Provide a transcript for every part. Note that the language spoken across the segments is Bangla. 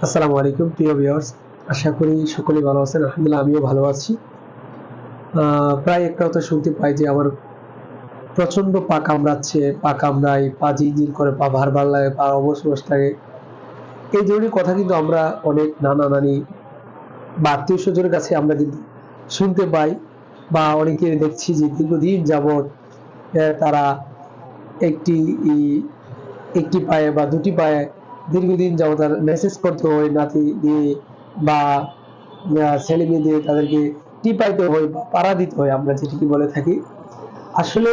আসসালামু আলাইকুম প্রিয় ভিউয়ার্স, আশা করি সকলেই ভালো আছেন। আলহামদুলিল্লাহ আমিও ভালো আছি। প্রায় একটা কথা শুনতে পাই যে আমার প্রচন্ড পা কামড়াচ্ছে, পা কামড়ায়, পা ঝিনঝিন করে, পা ভার লাগে, পা অবশ লাগে। এই ধরনের কথা কিন্তু আমরা অনেক নানা নানি বা আত্মীয় স্বজনের কাছে আমরা কিন্তু শুনতে পাই, বা অনেকে দেখছি যে দীর্ঘদিন যাবৎ তারা একটি একটি পায়ে বা দুটি পায়ে দীর্ঘদিন যাবৎ তার মেসেজ করতে হয় নাতি দিয়ে, বা ছেলে মেয়ে দিয়ে তাদেরকে টিপাইতে হয় বা পাড়া দিতে হয়, আমরা যেটিকে বলে থাকি। আসলে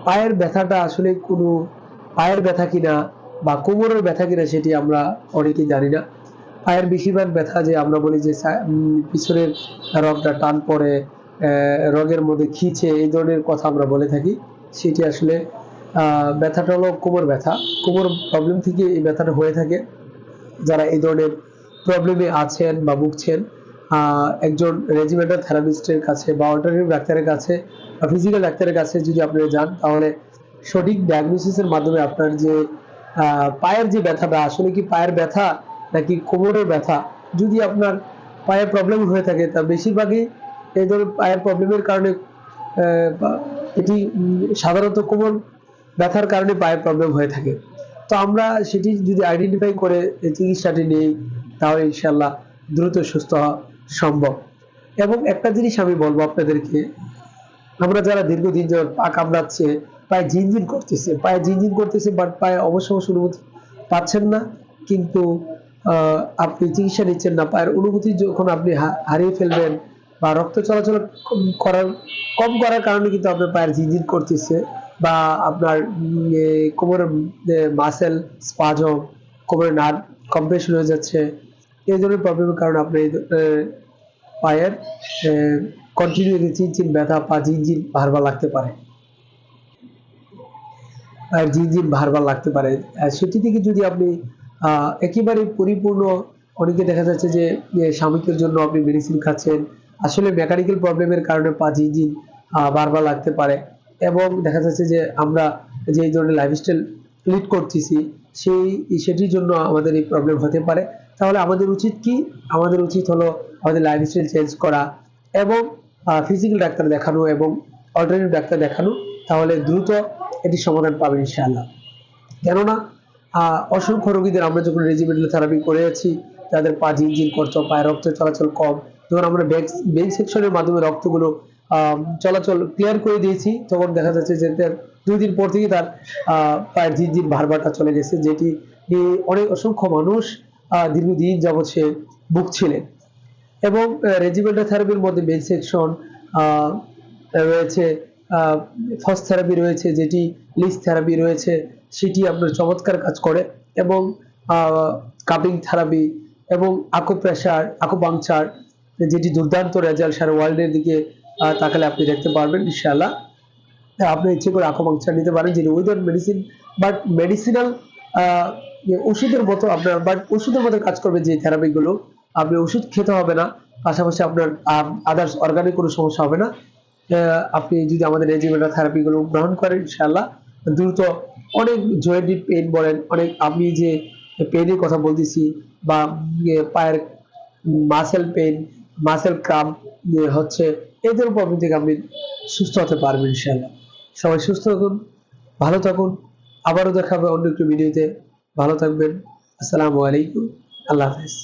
পায়ের ব্যথাটা আসলে কোনো পায়ের ব্যথা কিনা বা কোমরের ব্যথা কিনা সেটি আমরা অনেকেই জানি না। পায়ের বেশিরভাগ ব্যথা যে আমরা বলি যে পিছনের রগটা টান পড়ে, রগের মধ্যে খিচে, এই ধরনের কথা আমরা বলে থাকি। সেটি আসলে ব্যথাটা হলো কোমর ব্যথা। কোমর প্রবলেম থেকে এই ব্যথাটা হয়ে থাকে। যারা এই ধরনের প্রবলেমে আছেন বা ভুগছেন, একজন রেজিমেন্টাল থেরাপিস্টের কাছে বা অল্টারনেটিভ ডাক্তারের কাছে বা ফিজিক্যাল ডাক্তারের কাছে যদি আপনারা যান, তাহলে সঠিক ডায়াগনোসিসের মাধ্যমে আপনার যে পায়ের যে ব্যথাটা আসলে কি পায়ের ব্যথা নাকি কোমরের ব্যথা, যদি আপনার পায়ের প্রবলেম হয়ে থাকে, তা বেশিরভাগই এই ধরনের পায়ের প্রবলেমের কারণে এটি সাধারণত কোমর ব্যথার কারণে পায়ের প্রবলেম হয়ে থাকে। তো আমরা সেটি যদি আইডেন্টিফাই করে চিকিৎসাটি নিই, তাহলে ইনশাল্লাহ দ্রুত সুস্থ হওয়া সম্ভব। এবং একটা জিনিস আমি বলবো আপনাদেরকে, আমরা যারা দীর্ঘদিন যারা পা কামড়াচ্ছে, পায়ে ঝিনঝিন করতেছে, পায়ে ঝিনঝিন করতেছে, বাট পায়ে অবশ্য অনুভূতি পাচ্ছেন না, কিন্তু আপনি চিকিৎসা নিচ্ছেন না, পায়ের অনুভূতি যখন আপনি হারিয়ে ফেলবেন বা রক্ত চলাচল করার কম করার কারণে কিন্তু আপনার পায়ের ঝিনঝিন করতেছে, বা আপনার কোমরের মাসেল স্পাজম, কোমরের নার্ভ কম্প্রেশন হয়ে যাচ্ছে, এই ধরনের প্রবলেমের কারণে আপনি পায়ের কন্টিনিউয়াসলি চিনচিন ব্যথা, পা ঝিনঝিন ভারবার লাগতে পারে, পায়ের ঝিনঝিন ভারবার লাগতে পারে। সেটি থেকে যদি আপনি একেবারে পরিপূর্ণ, অনেকে দেখা যাচ্ছে যে স্বামীকের জন্য আপনি মেডিসিন খাচ্ছেন, আসলে মেকানিক্যাল প্রবলেমের কারণে পা ঝিনঝিন বারবার লাগতে পারে। এবং দেখা যাচ্ছে যে আমরা যে এই ধরনের লাইফস্টাইল লিড করতেছি, সেটির জন্য আমাদের এই প্রবলেম হতে পারে। তাহলে আমাদের উচিত কি? আমাদের উচিত হলো আমাদের লাইফস্টাইল চেঞ্জ করা এবং ফিজিক্যাল ডাক্তার দেখানো এবং অল্টারনেটিভ ডাক্তার দেখানো, তাহলে দ্রুত এটি সমাধান পাবেন ইনশাআল্লাহ। কেননা অসংখ্য রোগীদের আমরা যখন রেজিমেন্টাল থেরাপি করেছি, যাদের পা ঝিনঝিন করতো, পায়ে রক্ত চলাচল কম, যখন আমরা বেন সেকশনের মাধ্যমে রক্তগুলো চলাচল ক্লিয়ার করে দিয়েছি, তখন দেখা যাচ্ছে যে তার 2 দিন পর থেকে তার পায়ের ঝিনঝিন ভারবারটা চলে গেছে, যেটি নিয়ে অনেক অসংখ্য মানুষ দীর্ঘদিন যাবৎ সে ভুগছিলেন। এবং রেজিমেন্টাল থেরাপির মধ্যে বেন সেকশন রয়েছে, ফার্স্ট থেরাপি রয়েছে, যেটি লিস থেরাপি রয়েছে, সেটি আপনার চমৎকার কাজ করে। এবং কাপিং থেরাপি এবং আকুপ্রেশার, আকুপাংচার, যেটি দুর্দান্ত রেজাল্ট, সারা ওয়ার্ল্ডের দিকে তাকালে আপনি দেখতে পারবেন ইনশাআল্লাহ। আপনি ইচ্ছে করে আকুপাংচার নিতে পারেন, যেটি উইদাউট মেডিসিন, বাট মেডিসিনাল ওষুধের মতো আপনার, বাট ওষুধের মতো কাজ করবে যে থেরাপিগুলো। আপনি ওষুধ খেতে হবে না, পাশাপাশি আপনার আদার্স অর্গানিক কোনো সমস্যা হবে না। আপনি যদি আমাদের রেজিমেন্টাল থেরাপিগুলো গ্রহণ করেন, ইনশাআল্লাহ দ্রুত অনেক জয়েন্টের পেইন বলেন, অনেক আমি যে পেইনের কথা বলতেছি, বা পায়ের মাসেল পেইন, মাসেল ক্রাম্প হচ্ছে, এই ধরনের প্রবলেম থেকে আপনি সুস্থ হতে পারবেন ইনশাআল্লাহ। সবাই সুস্থ থাকুন, ভালো থাকুন। আবারও দেখা হবে অন্য একটি ভিডিওতে। ভালো থাকবেন। আসসালামু আলাইকুম। আল্লাহ হাফেজ।